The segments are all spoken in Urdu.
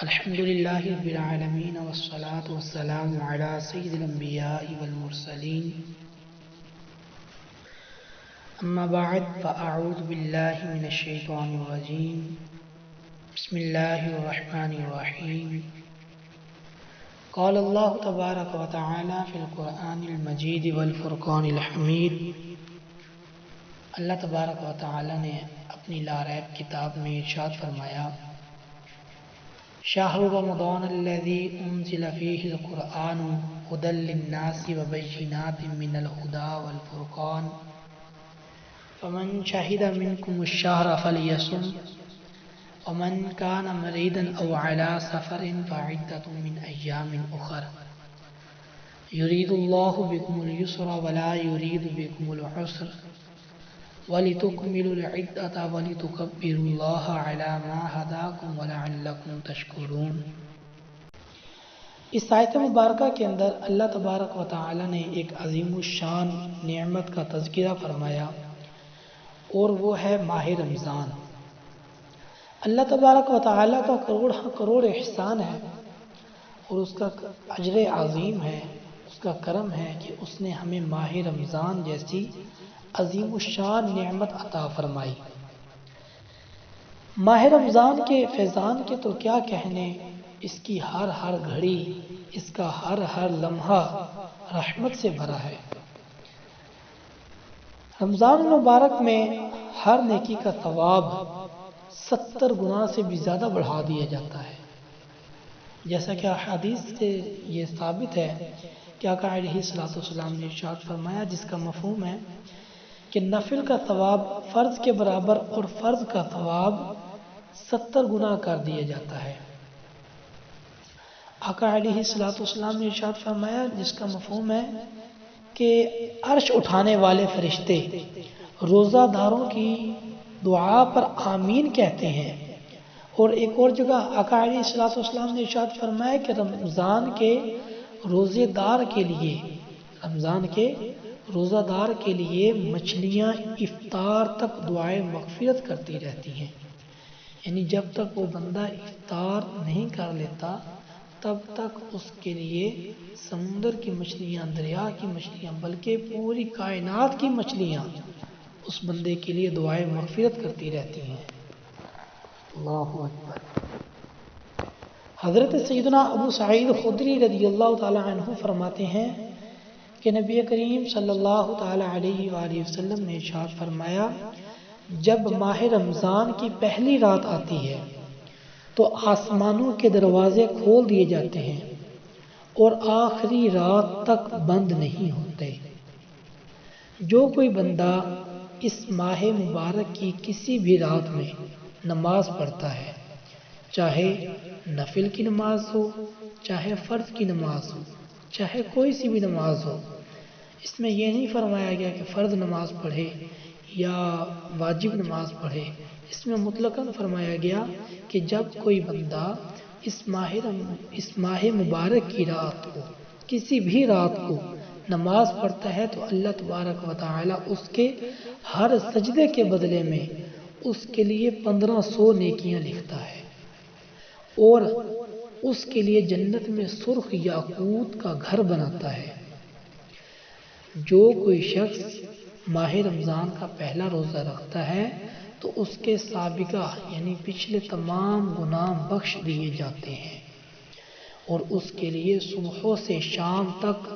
الحمد للہ رب العالمین والصلاة والسلام علی سید الانبیاء والمرسلین اما بعد فاعوذ باللہ من الشیطان الرجیم بسم اللہ الرحمن الرحیم قال اللہ تبارک و تعالی فی القرآن المجید والفرقان الحمید۔ اللہ تبارک و تعالی نے اپنی لا ریب کتاب میں ارشاد فرمایا، شہر رمضان الذی انزل فیہ القرآن ھدی للناس وبینات من الھدی والفرقان فمن شہد منکم الشہر فلیصم ومن کان مریضا او علی سفر فعدۃ من ایام اخر یرید اللہ بکم الیسر ولا یرید بکم العسر وَلِتُكْمِلُوا الْعِدَّةَ وَلِتُكَبِّرُوا اللَّهَ عَلَى مَا هَدَاكُمْ وَلَعَلَّكُمْ تَشْكُرُونَ۔ اس آیت مبارکہ کے اندر اللہ تبارک و تعالی نے ایک عظیم الشان نعمت کا تذکرہ فرمایا، اور وہ ہے ماہ رمضان۔ اللہ تبارک و تعالی کا کروڑ احسان ہے، اور اس کا اجر عظیم ہے، اس کا کرم ہے کہ اس نے ہمیں ماہ رمضان جیسی عظیم الشان نعمت عطا فرمائی۔ ماہ رمضان کے فیضان کے تو کیا کہنے، اس کی ہر گھڑی، اس کا ہر لمحہ رحمت سے بھرا ہے۔ رمضان المبارک میں ہر نیکی کا ثواب 70 گنا سے بھی زیادہ بڑھا دیا جاتا ہے، جیسا کہ حدیث سے یہ ثابت ہے کہ آقا علیہ الصلوۃ والسلام نے ارشاد فرمایا، جس کا مفہوم ہے کہ نفل کا ثواب فرض کے برابر اور فرض کا ثواب 70 گنا کر دیا جاتا ہے۔ آقا علیہ الصلوۃ والسلام نے ارشاد فرمایا، جس کا مفہوم ہے کہ عرش اٹھانے والے فرشتے روزہ داروں کی دعا پر آمین کہتے ہیں۔ اور ایک اور جگہ آقا علیہ الصلوۃ والسلام نے ارشاد فرمایا کہ رمضان کے روزے دار کے لیے مچھلیاں افطار تک دعائے مغفرت کرتی رہتی ہیں، یعنی جب تک وہ بندہ افطار نہیں کر لیتا تب تک اس کے لیے سمندر کی مچھلیاں، دریا کی مچھلیاں، بلکہ پوری کائنات کی مچھلیاں اس بندے کے لیے دعائے مغفرت کرتی رہتی ہیں۔ اللہ اکبر۔ حضرت سیدنا ابو سعید خدری رضی اللہ تعالی عنہ فرماتے ہیں کہ نبی کریم صلی اللہ تعالی علیہ وآلہ وسلم نے ارشاد فرمایا، جب ماہ رمضان کی پہلی رات آتی ہے تو آسمانوں کے دروازے کھول دیے جاتے ہیں اور آخری رات تک بند نہیں ہوتے۔ جو کوئی بندہ اس ماہ مبارک کی کسی بھی رات میں نماز پڑھتا ہے، چاہے نفل کی نماز ہو، چاہے فرض کی نماز ہو، چاہے کوئی سی بھی نماز ہو، اس میں یہ نہیں فرمایا گیا کہ فرض نماز پڑھے یا واجب نماز پڑھے، اس میں مطلقاً فرمایا گیا کہ جب کوئی بندہ اس ماہ مبارک کی رات کو، کسی بھی رات کو نماز پڑھتا ہے تو اللہ تبارک و تعالی اس کے ہر سجدے کے بدلے میں اس کے لیے 1500 نیکیاں لکھتا ہے، اور اس کے لیے جنت میں سرخ یاقوت کا گھر بناتا ہے۔ جو کوئی شخص ماہ رمضان کا پہلا روزہ رکھتا ہے تو اس کے سابقہ یعنی پچھلے تمام گناہ بخش دیے جاتے ہیں، اور اس کے لیے صبح سے شام تک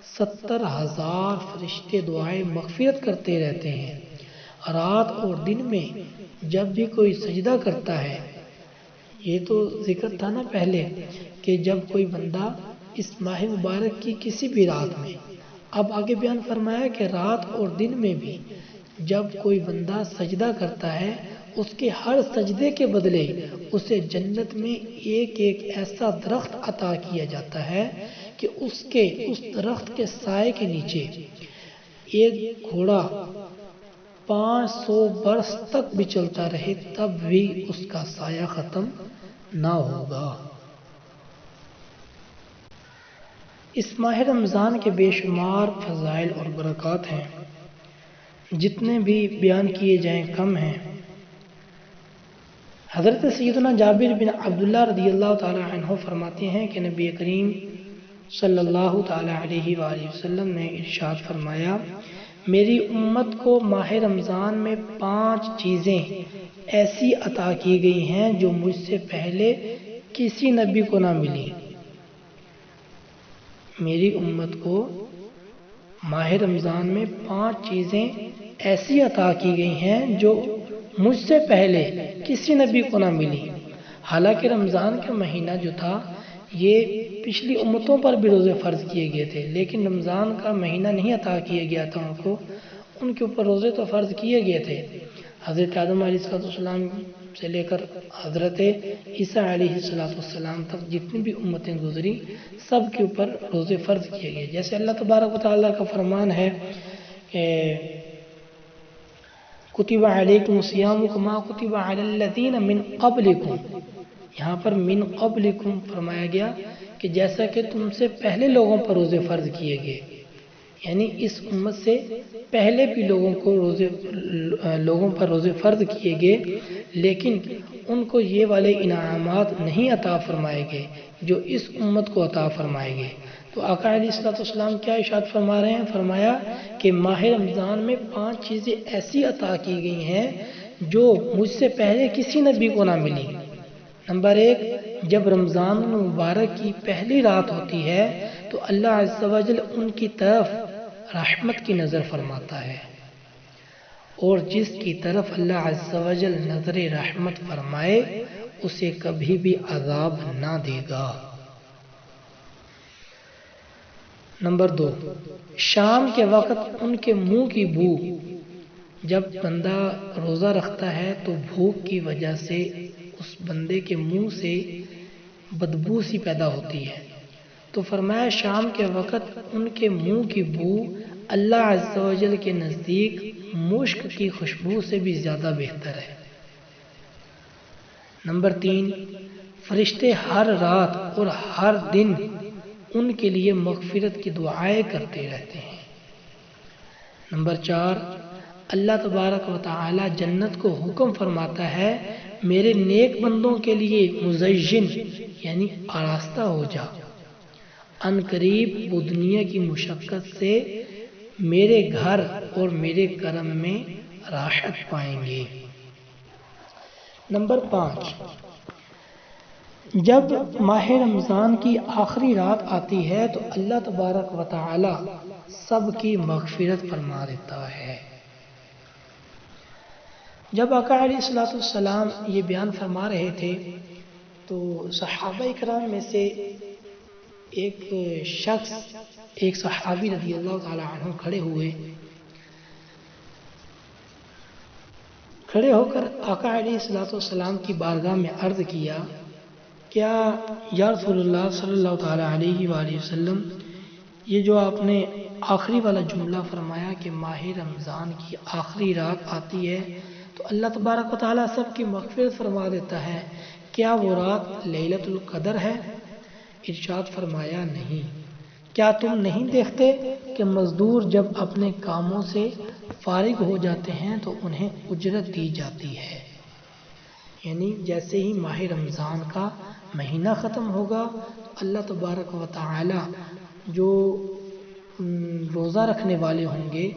70,000 فرشتے دعائیں مغفرت کرتے رہتے ہیں۔ رات اور دن میں جب بھی کوئی سجدہ کرتا ہے، یہ تو ذکر تھا نا پہلے کہ جب کوئی بندہ اس ماہ مبارک کی کسی بھی رات میں، اب آگے بیان فرمایا کہ رات اور دن میں بھی جب کوئی بندہ سجدہ کرتا ہے، اس کے ہر سجدے کے بدلے اسے جنت میں ایک ایسا درخت عطا کیا جاتا ہے کہ اس درخت کے سائے کے نیچے ایک گھوڑا 500 برس تک بھی چلتا رہے تب بھی اس کا سایہ ختم نہ ہوگا۔ اس ماہ رمضان کے بے شمار فضائل اور برکات ہیں، جتنے بھی بیان کیے جائیں کم ہیں۔ حضرت سیدنا جابر بن عبداللہ رضی اللہ تعالی عنہ فرماتے ہیں کہ نبی کریم صلی اللہ تعالی علیہ وآلہ وسلم نے ارشاد فرمایا، میری امت کو ماہ رمضان میں 5 چیزیں ایسی عطا کی گئی ہیں جو مجھ سے پہلے کسی نبی کو نہ ملی۔ میری امت کو ماہ رمضان میں 5 چیزیں ایسی عطا کی گئی ہیں جو مجھ سے پہلے کسی نبی کو نہ ملی۔ حالانکہ رمضان کا مہینہ جو تھا یہ پچھلی امتوں پر بھی روزے فرض کیے گئے تھے، لیکن رمضان کا مہینہ نہیں عطا کیا گیا تھا ان کے اوپر روزے تو فرض کیے گئے تھے۔ حضرت آدم علیہ السلام سے لے کر حضرت عیسیٰ علیہ السلام تک جتنی بھی امتیں گزری سب کے اوپر روزے فرض کیے گئے۔ جیسے اللہ تبارک و تعالیٰ کا فرمان ہے کہ کتب علیکم الصیام کما کتب علی الذین من قبلکم، یہاں پر من قبلکم فرمایا گیا کہ جیسا کہ تم سے پہلے لوگوں پر روزے فرض کیے گئے، یعنی اس امت سے پہلے بھی لوگوں پر روزے فرض کیے گئے، لیکن ان کو یہ والے انعامات نہیں عطا فرمائے گئے جو اس امت کو عطا فرمائے گئے۔ تو آقا علیہ السلام کیا ارشاد فرما رہے ہیں؟ فرمایا کہ ماہ رمضان میں 5 چیزیں ایسی عطا کی گئی ہیں جو مجھ سے پہلے کسی نبی کو نہ ملی۔ نمبر 1، جب رمضان المبارک کی پہلی رات ہوتی ہے تو اللہ عز و جل ان کی طرف رحمت کی نظر فرماتا ہے، اور جس کی طرف اللہ عز و جل نظر رحمت فرمائے اسے کبھی بھی عذاب نہ دے گا۔ نمبر 2، شام کے وقت ان کے منہ کی بو، جب بندہ روزہ رکھتا ہے تو بھوک کی وجہ سے اس بندے کے منہ سے بدبو سی پیدا ہوتی ہے، تو فرمایا شام کے وقت ان کے منہ کی بو اللہ عز و جل کے نزدیک مشک کی خوشبو سے بھی زیادہ بہتر ہے۔ نمبر 3، فرشتے ہر رات اور ہر دن ان کے لیے مغفرت کی دعائیں کرتے رہتے ہیں۔ نمبر 4، اللہ تبارک و تعالی جنت کو حکم فرماتا ہے میرے نیک بندوں کے لیے مزین یعنی آراستہ ہو جا، ان قریب وہ دنیا کی مشقت سے میرے گھر اور میرے کرم میں راحت پائیں گے۔ نمبر 5، جب ماہ رمضان کی آخری رات آتی ہے تو اللہ تبارک و تعالی سب کی مغفرت فرما دیتا ہے۔ جب آقا علیہ السلام یہ بیان فرما رہے تھے تو صحابہ اکرام میں سے ایک شخص، ایک صحابی رضی اللہ تعالی عنہ کھڑے ہو کر آقا علیہ السلام کی بارگاہ میں عرض کیا، کیا یا رسول اللہ صلی اللہ تعالی علیہ وآلہ وسلم، یہ جو آپ نے آخری والا جملہ فرمایا کہ ماہ رمضان کی آخری رات آتی ہے تو اللہ تبارک و تعالیٰ سب کی مغفرت فرما دیتا ہے، کیا وہ رات لیلۃ القدر ہے؟ ارشاد فرمایا نہیں۔ کیا تم نہیں دیکھتے کہ مزدور جب اپنے کاموں سے فارغ ہو جاتے ہیں تو انہیں اجرت دی جاتی ہے، یعنی جیسے ہی ماہ رمضان کا مہینہ ختم ہوگا اللہ تبارک و تعالی جو روزہ رکھنے والے ہوں گے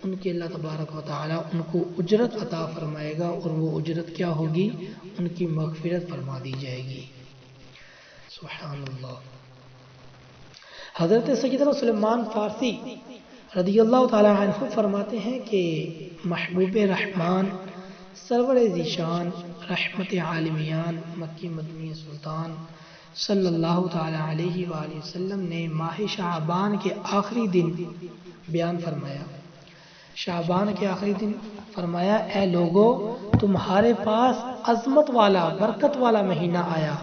ان کے اللہ تبارک و تعالی ان کو اجرت عطا فرمائے گا، اور وہ اجرت کیا ہوگی؟ ان کی مغفرت فرما دی جائے گی۔ سبحان اللہ۔ حضرت سیدنا سلیمان فارسی رضی اللہ تعالی عنہ فرماتے ہیں کہ محبوب رحمان سرور ذیشان رحمت عالمیان مکی مدنی سلطان صلی اللہ تعالی علیہ وآلہ وسلم نے ماہ شعبان کے آخری دن بیان فرمایا، شعبان کے آخری دن فرمایا، اے لوگو تمہارے پاس عظمت والا برکت والا مہینہ آیا،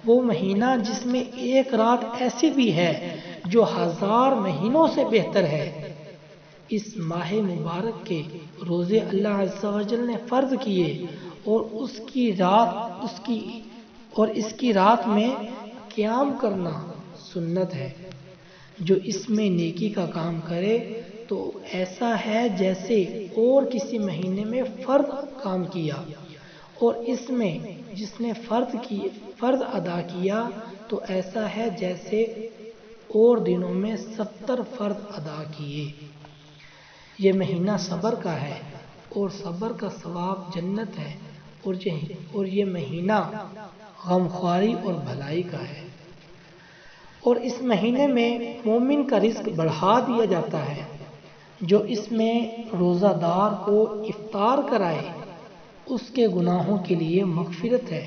وہ مہینہ جس میں ایک رات ایسی بھی ہے جو 1000 مہینوں سے بہتر ہے۔ اس ماہ مبارک کے روزے اللہ عز و جل نے فرض کیے اور اس کی رات میں قیام کرنا سنت ہے۔ جو اس میں نیکی کا کام کرے تو ایسا ہے جیسے اور کسی مہینے میں فرض کام کیا، اور اس میں جس نے فرض ادا کیا تو ایسا ہے جیسے اور دنوں میں 70 فرض ادا کیے۔ یہ مہینہ صبر کا ہے اور صبر کا ثواب جنت ہے، اور یہ مہینہ غمخواری اور بھلائی کا ہے۔ اور اس مہینے میں مومن کا رزق بڑھا دیا جاتا ہے۔ جو اس میں روزہ دار کو افطار کرائے اس کے گناہوں کے لیے مغفرت ہے،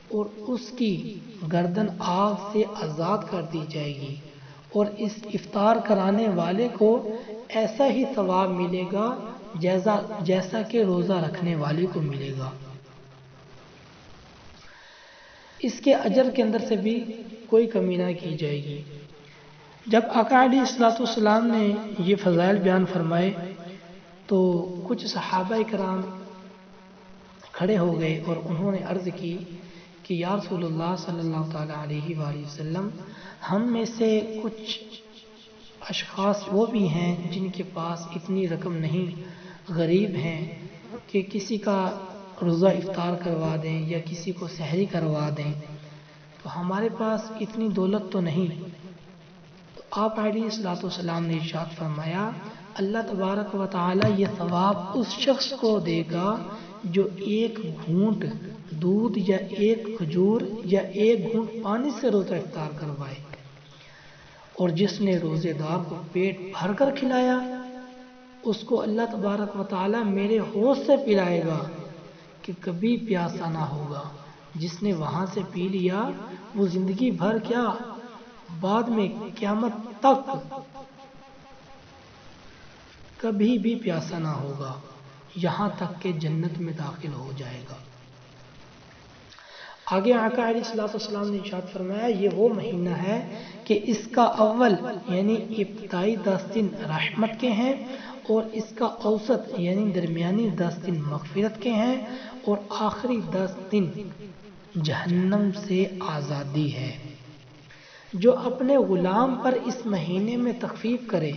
اور اس کی گردن آگ سے آزاد کر دی جائے گی، اور اس افطار کرانے والے کو ایسا ہی ثواب ملے گا جیسا کہ روزہ رکھنے والے کو ملے گا۔ اس کے اجر کے اندر سے بھی کوئی کمی نہ کی جائے گی۔ جب آقا علیہ الصلوۃ والسلام نے یہ فضائل بیان فرمائے تو کچھ صحابہ کرام کھڑے ہو گئے اور انہوں نے عرض کی کہ یا رسول اللہ صلی اللہ تعالیٰ علیہ وآلہ وسلم، ہم میں سے کچھ اشخاص وہ بھی ہیں جن کے پاس اتنی رقم نہیں، غریب ہیں کہ کسی کا روزہ افطار کروا دیں یا کسی کو سحری کروا دیں، تو ہمارے پاس اتنی دولت تو نہیں۔ تو آپ علیہ الصلوۃ والسلام نے ارشاد فرمایا، اللہ تبارک و تعالی یہ ثواب اس شخص کو دے گا جو ایک گھونٹ دودھ یا ایک کھجور یا ایک گھونٹ پانی سے روزہ افطار کروائے، اور جس نے روزے دار کو پیٹ بھر کر کھلایا اس کو اللہ تبارک و تعالی میرے حوض سے پلائے گا کہ کبھی پیاسا نہ ہوگا۔ جس نے وہاں سے پی لیا وہ زندگی بھر کیا، بعد میں قیامت تک کبھی بھی پیاسا نہ ہوگا، یہاں تک کہ جنت میں داخل ہو جائے گا۔ آگے آقا علیہ الصلوۃ والسلام نے ارشاد فرمایا، یہ وہ مہینہ ہے کہ اس کا اول یعنی ابتدائی 10 دن رحمت کے ہیں، اور اس کا اوسط یعنی درمیانی 10 دن مغفرت کے ہیں، اور آخری 10 دن جہنم سے آزادی ہے۔ جو اپنے غلام پر اس مہینے میں تخفیف کرے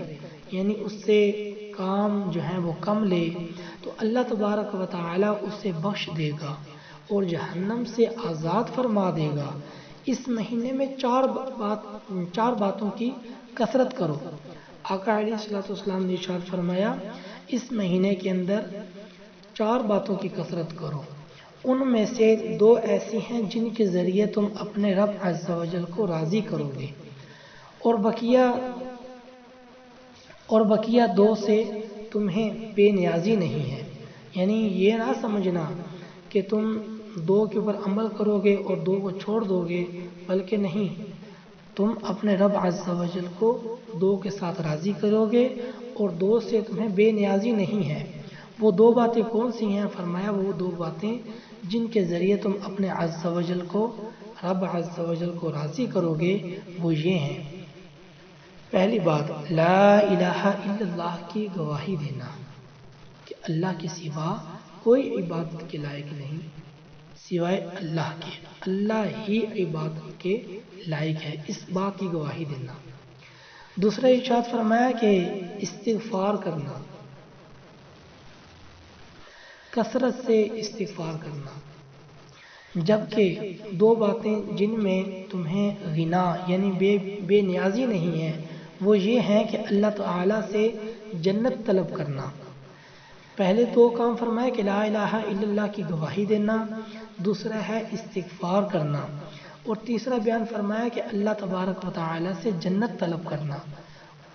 یعنی اس سے کام جو ہے وہ کم لے تو اللہ تبارک و تعالی اسے بخش دے گا اور جہنم سے آزاد فرما دے گا۔ اس مہینے میں چار باتوں کی کثرت کرو۔ آقا علیہ الصلوۃ والسلام نے ارشاد فرمایا، اس مہینے کے اندر 4 باتوں کی کثرت کرو، ان میں سے 2 ایسی ہیں جن کے ذریعے تم اپنے رب عز و جل کو راضی کرو گے، اور بقیہ 2 سے تمہیں بے نیازی نہیں ہے۔ یعنی یہ نہ سمجھنا کہ تم 2 کے اوپر عمل کرو گے اور 2 کو چھوڑ دو گے، بلکہ نہیں، تم اپنے رب عز و جل کو 2 کے ساتھ راضی کرو گے اور 2 سے تمہیں بے نیازی نہیں ہے۔ وہ 2 باتیں کون سی ہیں؟ فرمایا وہ 2 باتیں جن کے ذریعے تم اپنے عز و جل کو رب عز و جل کو راضی کرو گے وہ یہ ہیں۔ پہلی بات، لا الہ الا اللہ کی گواہی دینا کہ اللہ کے سوا کوئی عبادت کے لائق نہیں سوائے اللہ کے، اللہ ہی عبادت کے لائق ہے، اس بات کی گواہی دینا۔ دوسرا ارشاد فرمایا کہ استغفار کرنا، کثرت سے استغفار کرنا۔ جبکہ 2 باتیں جن میں تمہیں غنا یعنی بے نیازی نہیں ہے وہ یہ ہیں کہ اللہ تعالیٰ سے جنت طلب کرنا۔ پہلے 2 کام فرمائے کہ لا الہ الا اللہ کی گواہی دینا، دوسرا ہے استغفار کرنا، اور تیسرا بیان فرمایا کہ اللہ تبارک و تعالیٰ سے جنت طلب کرنا،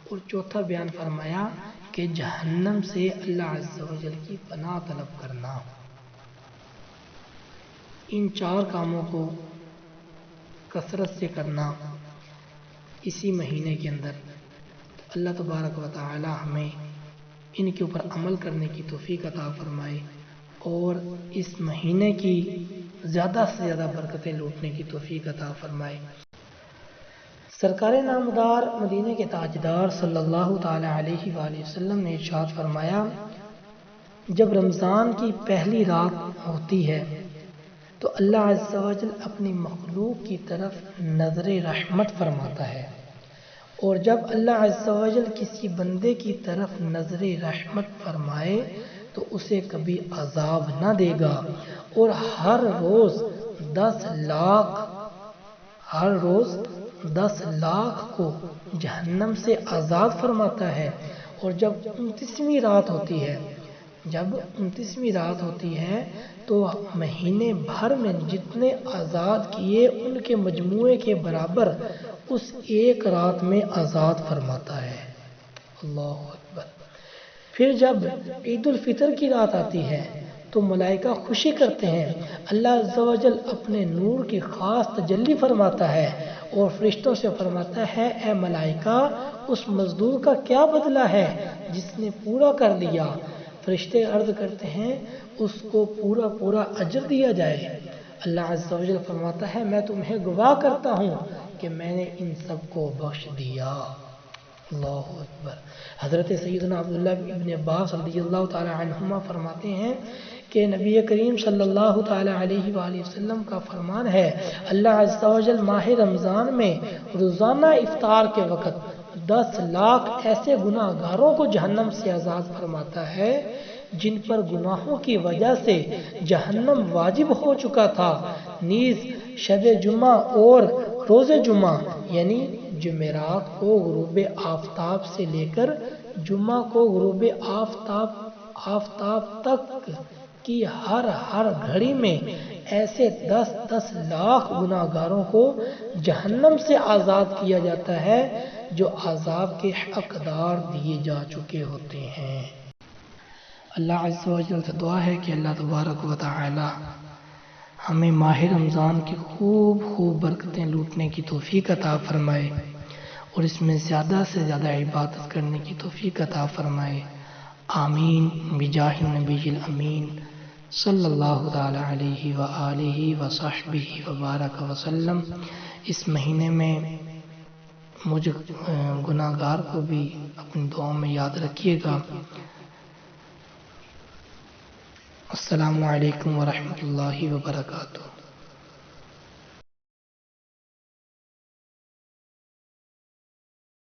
اور چوتھا بیان فرمایا کہ جہنم سے اللہ عز و جل کی پناہ طلب کرنا۔ ان 4 کاموں کو کثرت سے کرنا اسی مہینے کے اندر، اللہ تبارک و تعالی ہمیں ان کے اوپر عمل کرنے کی توفیق عطا فرمائے اور اس مہینے کی زیادہ سے زیادہ برکتیں لوٹنے کی توفیق عطا فرمائے۔ سرکار نامدار مدینہ کے تاجدار صلی اللہ تعالی علیہ وآلہ وسلم نے ارشاد فرمایا، جب رمضان کی پہلی رات ہوتی ہے تو اللہ عز و جل اپنی مخلوق کی طرف نظر رحمت فرماتا ہے، اور جب اللہ عز و جل کسی بندے کی طرف نظر رحمت فرمائے تو اسے کبھی عذاب نہ دے گا، اور ہر روز 10 لاکھ کو جہنم سے آزاد فرماتا ہے۔ اور جب 29ویں رات ہوتی ہے تو مہینے بھر میں جتنے آزاد کیے ان کے مجموعے کے برابر اس ایک رات میں آزاد فرماتا ہے۔ اللہ اکبر۔ پھر جب عید الفطر کی رات آتی ہے تو ملائکہ خوشی کرتے ہیں، اللہ عز و جل اپنے نور کی خاص تجلی فرماتا ہے اور فرشتوں سے فرماتا ہے، اے ملائکہ اس مزدور کا کیا بدلہ ہے جس نے پورا کر لیا؟ فرشتے عرض کرتے ہیں اس کو پورا اجر دیا جائے۔ اللہ عز و جل فرماتا ہے، میں تمہیں گواہ کرتا ہوں کہ میں نے ان سب کو بخش دیا۔ اللہ اکبر۔ حضرت سیدنا عبداللہ ابن عباس رضی اللہ تعالی عنہما فرماتے ہیں کہ نبی کریم صلی اللہ تعالی علیہ وآلہ وسلم کا فرمان ہے، اللہ عز و جل ماہ رمضان میں روزانہ افطار کے وقت 10 لاکھ ایسے گناہ گاروں کو جہنم سے آزاد فرماتا ہے جن پر گناہوں کی وجہ سے جہنم واجب ہو چکا تھا، نیز شب جمعہ اور روز جمعہ یعنی جمعرات کو غروب آفتاب سے لے کر جمعہ کو غروب آفتاب تک کی ہر گھڑی میں ایسے 10 لاکھ گناہ گاروں کو جہنم سے آزاد کیا جاتا ہے جو عذاب کے حقدار دیے جا چکے ہوتے ہیں۔ اللہ عز و جل سے دعا ہے کہ اللہ تبارک و تعالی ہمیں ماہ رمضان کی خوب برکتیں لوٹنے کی توفیق عطا فرمائے اور اس میں زیادہ سے زیادہ عبادت کرنے کی توفیق عطا فرمائے۔ آمین بجاہ النبی الامین صلی اللہ تعالی علیہ وآلہ وصحبہ وبارک وسلم۔ اس مہینے میں مجھ گناہ گار کو بھی اپنی دعاؤں میں یاد رکھیے گا۔ السلام علیکم ورحمۃ اللہ وبرکاتہ۔